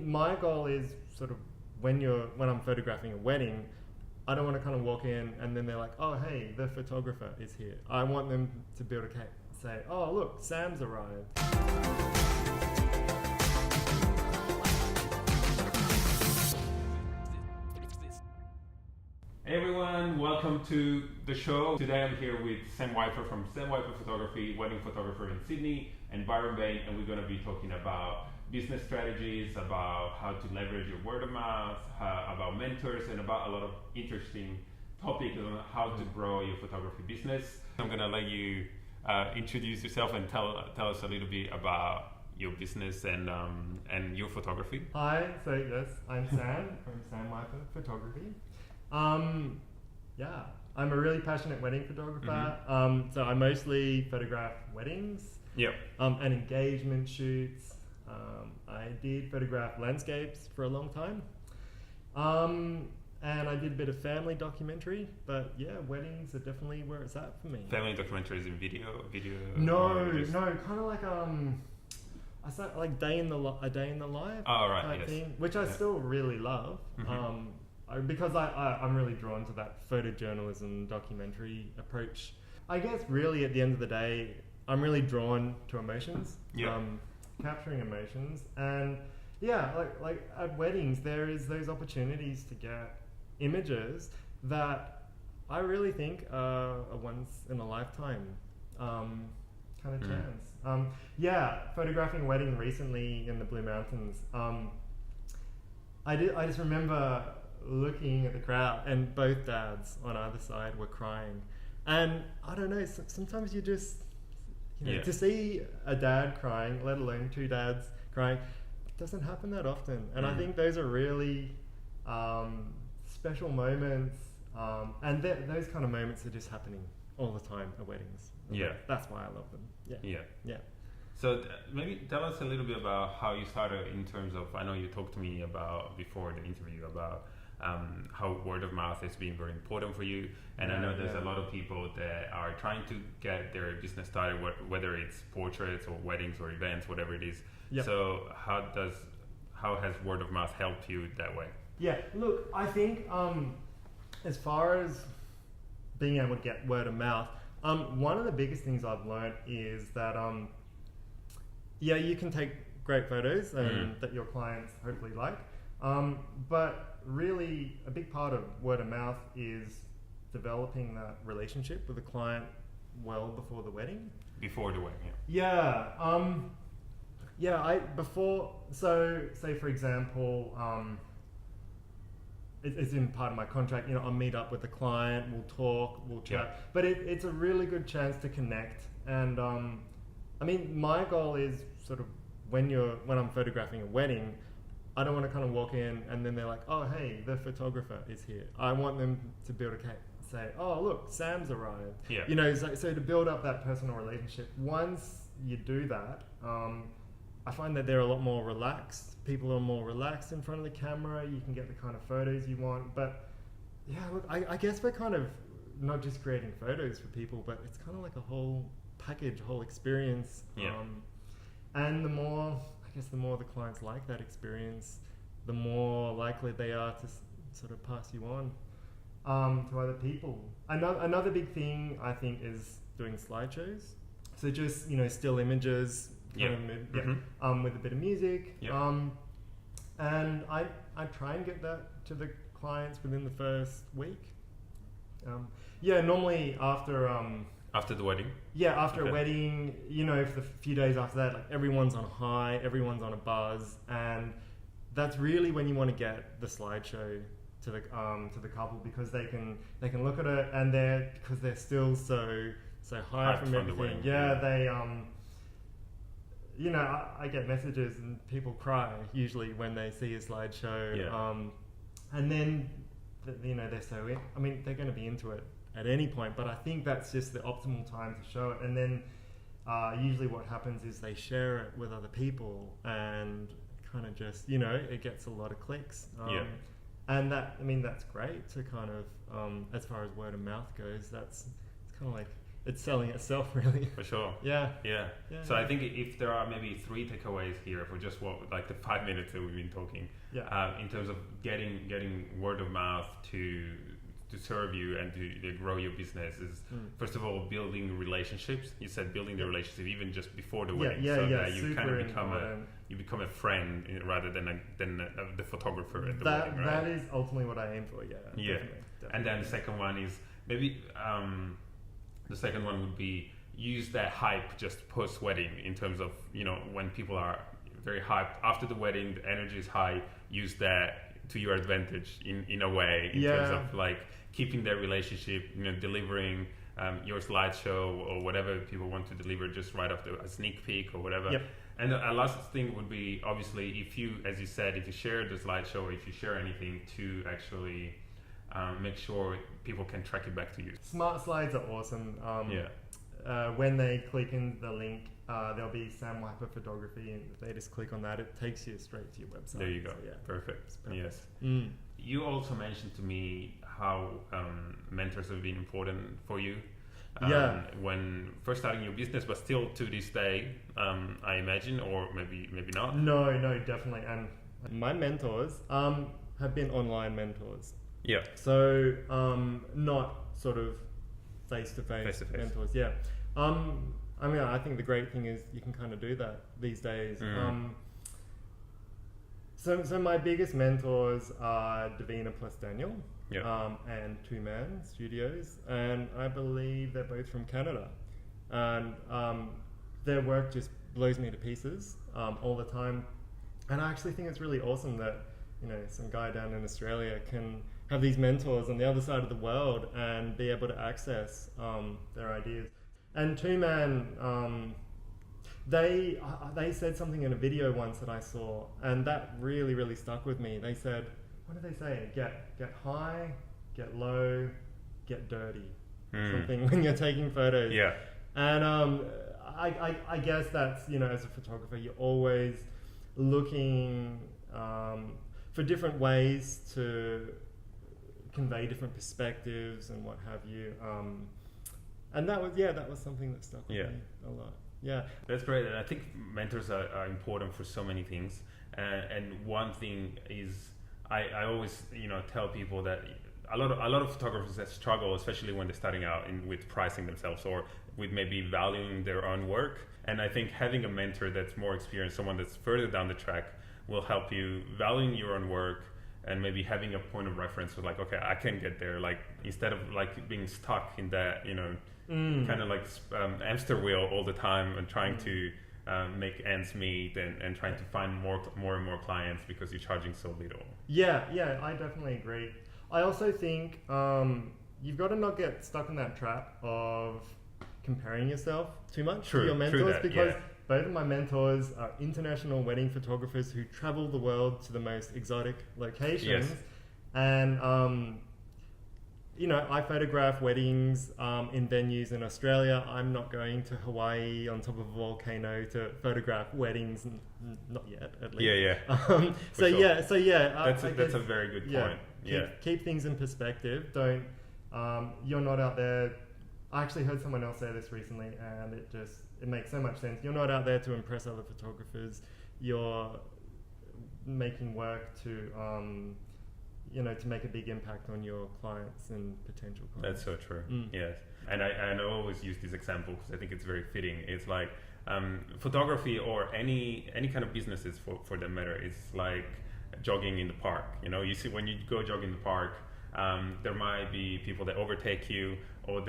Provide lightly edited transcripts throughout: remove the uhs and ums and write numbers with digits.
My goal is sort of when I'm photographing a wedding, I don't want to kind of walk in and then they're like, oh, hey, the photographer is here. I want them to be able to say, oh, look, Sam's arrived. Hey everyone, welcome to the show. Today I'm here with Sam Wyper from Sam Wyper Photography, wedding photographer in Sydney and Byron Bay, and we're going to be talking about business strategies, about how to leverage your word of mouth, about mentors, and about a lot of interesting topics on how to grow your photography business. I'm going to let you introduce yourself and tell us a little bit about your business and your photography. Hi, so yes, I'm Sam from Sam Wyper Photography. I'm a really passionate wedding photographer. So I mostly photograph weddings. Yep. And engagement shoots. I did photograph landscapes for a long time. And I did a bit of family documentary, but yeah, weddings are definitely where it's at for me. Family documentaries in video. No, kind of like I started like a day in the life. Oh right, type yes. thing, which I still really love. Because I'm really drawn to that photojournalism documentary approach. I guess really at the end of the day, I'm really drawn to emotions, capturing emotions, and like at weddings there is those opportunities to get images that I really think are a once in a lifetime kind of chance. Photographing a wedding recently in the Blue Mountains. I just remember looking at the crowd and both dads on either side were crying, and I don't know, sometimes you just to see a dad crying, let alone two dads crying, it doesn't happen that often, and I think those are really special moments, and those kind of moments are just happening all the time at weddings. That's why I love them. Yeah. So maybe tell us a little bit about how you started in terms of, I know you talked to me about before the interview about how word of mouth has been very important for you, and I know there's a lot of people that are trying to get their business started, whether it's portraits or weddings or events, whatever it is. So how has word of mouth helped you that way? Look, I think as far as being able to get word of mouth, one of the biggest things I've learned is that you can take great photos and that your clients hopefully like, but really a big part of word of mouth is developing that relationship with the client well before the wedding. Before the wedding, So say for example, it's in part of my contract, I'll meet up with the client, we'll talk, we'll chat, but it's a really good chance to connect. And my goal is sort of when I'm photographing a wedding, I don't want to kind of walk in and then they're like, oh, hey, the photographer is here. I want them to be able to say, oh, look, Sam's arrived. So to build up that personal relationship, once you do that, I find that they're a lot more relaxed. People are more relaxed in front of the camera. You can get the kind of photos you want. But look, I guess we're kind of not just creating photos for people, but it's kind of like a whole package, whole experience. And the more the clients like that experience, the more likely they are to sort of pass you on to other people. Another big thing I think is doing slideshows. So just still images, with a bit of music. And I try and get that to the clients within the first week. Normally after the wedding? After a wedding, for the few days after that, like everyone's on a high, everyone's on a buzz, and that's really when you want to get the slideshow to the couple, because they can look at it and because they're still so high from everything. I get messages and people cry usually when they see a slideshow, and then they're so they're going to be into it at any point, but I think that's just the optimal time to show it. And then usually what happens is they share it with other people and kind of just it gets a lot of clicks, and that's great to kind of as far as word of mouth goes, it's kind of like it's selling itself, really. For sure. Yeah. So I think if there are maybe 3 takeaways here for just like the 5 minutes that we've been talking, in terms of getting word of mouth to serve you and to grow your business is first of all building relationships. You said building the relationship even just before the wedding, that you kind of become a friend rather than the photographer at the wedding. Right? That is ultimately what I aim for. Definitely. And then the second one is maybe the second one would be use that hype just post wedding in terms of when people are very hyped after the wedding, the energy is high. Use that to your advantage in a way in terms of like keeping their relationship, delivering your slideshow or whatever people want to deliver just right after a sneak peek or whatever. Yep. And the last thing would be obviously if you, as you said, if you share the slideshow, or if you share anything to actually make sure people can track it back to you. Smart slides are awesome. When they click in the link, there'll be Sam Wyper Photography, and if they just click on that, it takes you straight to your website. There you go. So, Perfect. Yes. Mm. You also mentioned to me how mentors have been important for you. When first starting your business, but still to this day, I imagine, or maybe not. No, definitely. And my mentors have been online mentors. Yeah. So not sort of face-to-face mentors. Yeah. I think the great thing is you can kind of do that these days. So my biggest mentors are Davina plus Daniel, and Two Man Studios, and I believe they're both from Canada, and their work just blows me to pieces all the time, and I actually think it's really awesome that some guy down in Australia can have these mentors on the other side of the world and be able to access their ideas. And Two Man, they said something in a video once that I saw, and that really, really stuck with me. They said, what did they say? Get high, get low, get dirty. Something when you're taking photos. Yeah. And I guess that's, as a photographer, you're always looking for different ways to convey different perspectives and what have you. And that was something that stuck with me a lot. Yeah, that's great. And I think mentors are important for so many things. And one thing is, I always tell people that a lot of photographers that struggle, especially when they're starting out with pricing themselves or with maybe valuing their own work. And I think having a mentor that's more experienced, someone that's further down the track, will help you valuing your own work and maybe having a point of reference with like, okay, I can get there. Like instead of like being stuck in that, kind of like hamster wheel all the time and trying to make ends meet and trying to find more and more clients because you're charging so little. Yeah, I definitely agree. I also think you've got to not get stuck in that trap of comparing yourself too much to your mentors, because both of my mentors are international wedding photographers who travel the world to the most exotic locations. Yes. And I photograph weddings in venues in Australia. I'm not going to Hawaii on top of a volcano to photograph weddings, not yet, at least. That's a very good point. Keep things in perspective. Don't. You're not out there. I actually heard someone else say this recently, and it makes so much sense. You're not out there to impress other photographers. You're making work to to make a big impact on your clients and potential clients. That's so true. Yes. And I always use this example because I think it's very fitting. It's like photography or any kind of businesses for that matter is like jogging in the park. You see when you go jog in the park, there might be people that overtake you, or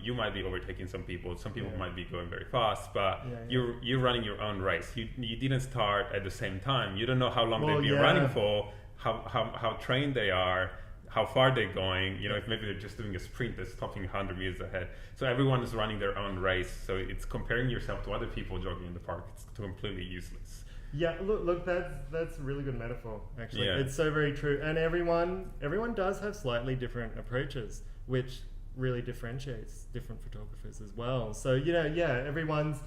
you might be overtaking some people. Some people might be going very fast, but you're running your own race. You didn't start at the same time. You don't know how long they've been running for, how trained they are, how far they're going. If maybe they're just doing a sprint, they're stopping 100 meters ahead. So everyone is running their own race. So it's comparing yourself to other people jogging in the park. It's completely useless. Yeah, look, that's a really good metaphor, actually. Yeah. It's so very true. And everyone does have slightly different approaches, which really differentiates different photographers as well. So, everyone's,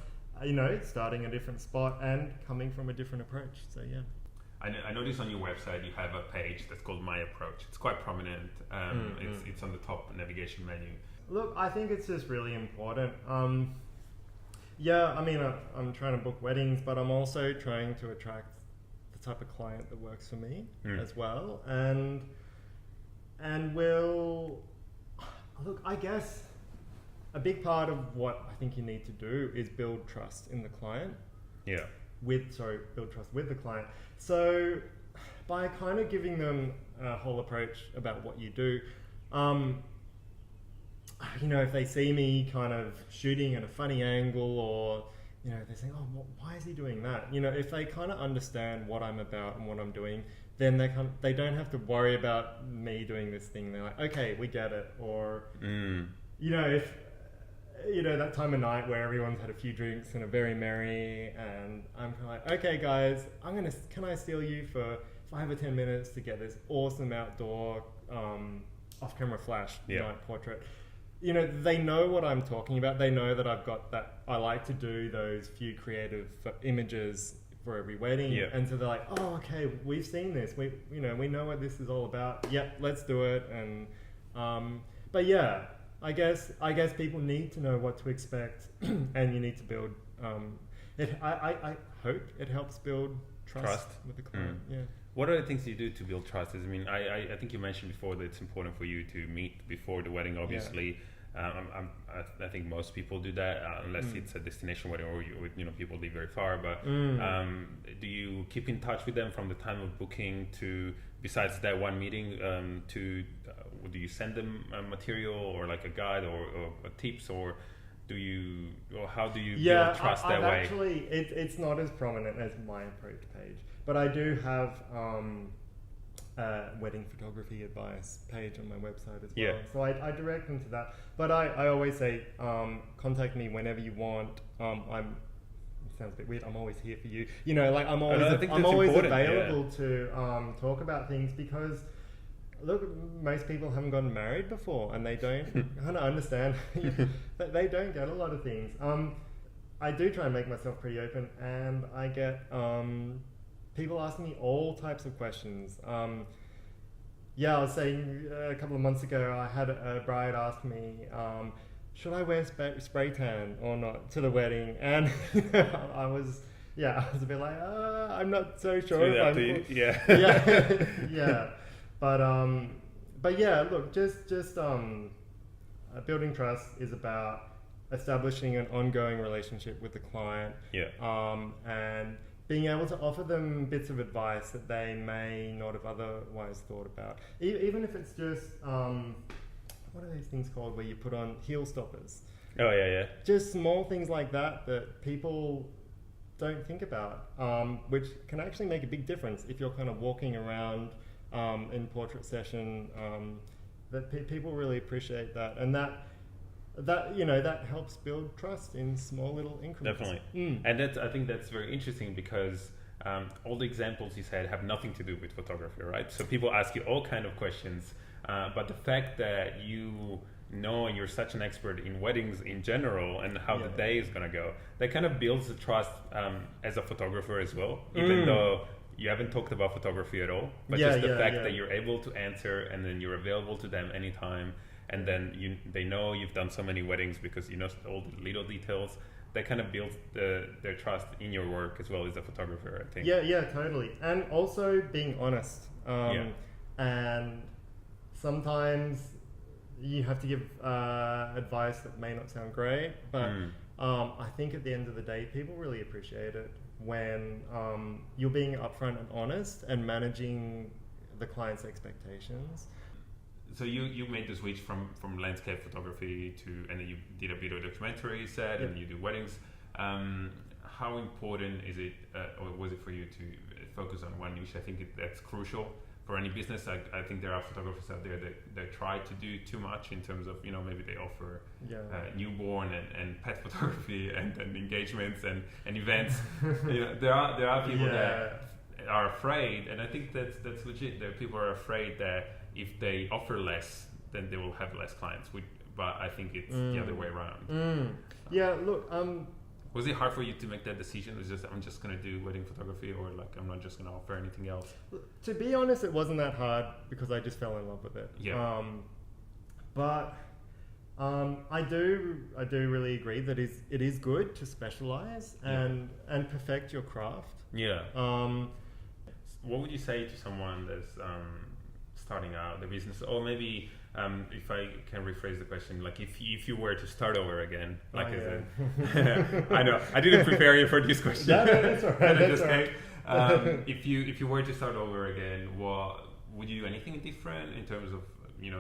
starting a different spot and coming from a different approach. So, yeah. I noticed on your website you have a page that's called My Approach. It's quite prominent. It's on the top navigation menu. Look, I think it's just really important. Yeah, I mean, I'm trying to book weddings, but I'm also trying to attract the type of client that works for me as well. And look, I guess a big part of what I think you need to do is build trust in the client. Yeah. Build trust with the client. So by kind of giving them a whole approach about what you do, if they see me kind of shooting at a funny angle, or they're saying, oh, why is he doing that? If they kind of understand what I'm about and what I'm doing, then they don't have to worry about me doing this thing. They're like, okay, we get it. Or if that time of night where everyone's had a few drinks and are very merry, and I'm kind of like, okay guys, can I steal you for 5 or 10 minutes to get this awesome outdoor off-camera flash night portrait? They know what I'm talking about. They know that I've got that. I like to do those few creative images for every wedding, and so they're like, oh, okay, we've seen this. We know what this is all about. Yep, let's do it. And but yeah, I guess people need to know what to expect, and you need to build. I hope it helps build trust with the client. Yeah. What are the things you do to build trust? I think you mentioned before that it's important for you to meet before the wedding, obviously. I think most people do that, unless it's a destination wedding or people live very far. But do you keep in touch with them from the time of booking to, besides that one meeting, do you send them material or like a guide or tips, or how do you build trust that way? Actually, it's not as prominent as my approach page, but I do have wedding photography advice page on my website as well. So I direct them to that. But I always say, contact me whenever you want. It sounds a bit weird. I'm always here for you. I'm always available to talk about things, because look, most people haven't gotten married before, and they don't kind of understand that they don't get a lot of things. I do try and make myself pretty open, and I get people asking me all types of questions. I was saying a couple of months ago, I had a bride ask me, should I wear spray tan or not to the wedding? And I was a bit like, I'm not so sure if I'm... Yeah. But yeah, look, just building trust is about establishing an ongoing relationship with the client. And being able to offer them bits of advice that they may not have otherwise thought about. Even if it's just, what are these things called where you put on heel stoppers? Oh, yeah. Just small things like that people don't think about, which can actually make a big difference if you're kind of walking around in portrait session. That people really appreciate that. And that helps build trust in small little increments. Definitely. And I think that's very interesting, because all the examples you said have nothing to do with photography, right? So people ask you all kind of questions, but the fact that you know and you're such an expert in weddings in general and how the day is going to go, that kind of builds the trust as a photographer as well, even though you haven't talked about photography at all, but just the fact that you're able to answer, and then you're available to them anytime. And then they know you've done so many weddings because you know all the little details. That kind of builds their trust in your work as well as a photographer, I think. Yeah, totally. And also being honest. And sometimes you have to give advice that may not sound great, but I think at the end of the day, people really appreciate it when you're being upfront and honest and managing the client's expectations. So you made the switch from landscape photography and then you did a bit of documentary, you said, and you do weddings. How important is it, or was it for you to focus on one niche? I think that's crucial for any business. I think there are photographers out there that try to do too much in terms of, maybe they offer newborn and pet photography and engagements and events. There are people that are afraid, and I think that's legit. That people are afraid that if they offer less, then they will have less clients. But I think it's the other way around. Yeah, look. Was it hard for you to make that decision? It's just, I'm just going to do wedding photography, or like I'm not just going to offer anything else? To be honest, it wasn't that hard because I just fell in love with it. Yeah. But I do really agree that it is good to specialize and perfect your craft. Yeah. What would you say to someone that's starting out the business, or maybe if I can rephrase the question, like if you were to start over again, like I know I didn't prepare you for this question. No, that's all right. That's all right. If you were to start over again, would you do anything different in terms of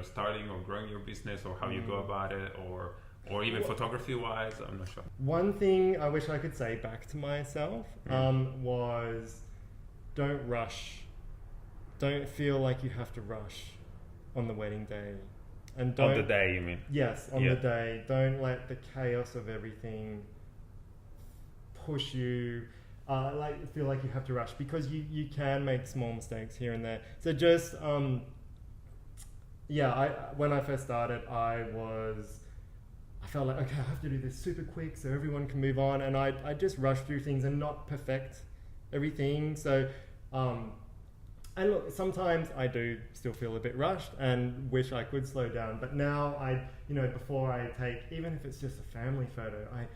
starting or growing your business, or how you go about it, or even photography wise? I'm not sure. One thing I wish I could say back to myself was don't rush. Don't feel like you have to rush on the wedding day. And don't, on the day, you mean? Yes, on the day. Don't let the chaos of everything push you, feel like you have to rush, because you can make small mistakes here and there. So just, when I first started, I felt like, okay, I have to do this super quick so everyone can move on. And I just rushed through things and not perfect everything. So, and look, sometimes I do still feel a bit rushed and wish I could slow down. But now before I take, even if it's just a family photo, I,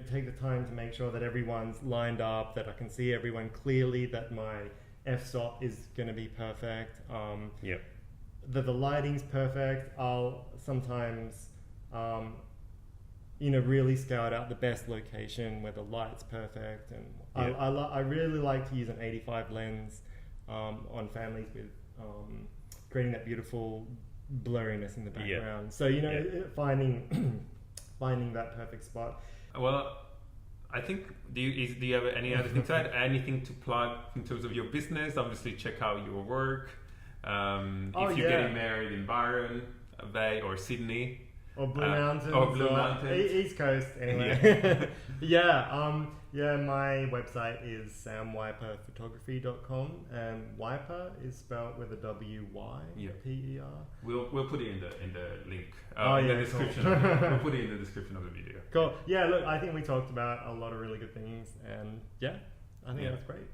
take the time to make sure that everyone's lined up, that I can see everyone clearly, that my f-stop is going to be perfect. That the lighting's perfect. I'll sometimes, really scout out the best location where the light's perfect. And I really like to use an 85 lens on families with creating that beautiful blurriness in the background. So finding that perfect spot. Well, I think do you have any other thing to add? Anything to plug in terms of your business? Obviously, check out your work. If you're getting married in Byron Bay or Sydney. Or Blue Mountains. Or Blue Mountains. East Coast, anyway. My website is samwyperphotography.com, and Wyper is spelled with a W-Y-P-E-R. We'll put it in the link. In the description. We'll put it in the description of the video. Cool. Yeah, look, I think we talked about a lot of really good things, and I think that's great.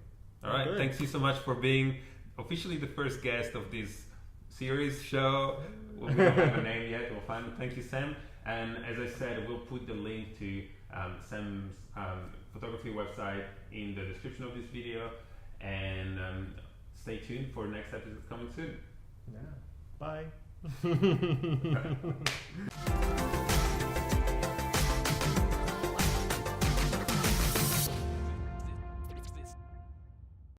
All right. Good. Thanks you so much for being officially the first guest of this series show. We don't have a name yet. We'll find it. Thank you, Sam. And as I said, we'll put the link to Sam's photography website in the description of this video. And stay tuned for next episode coming soon. Yeah. Bye.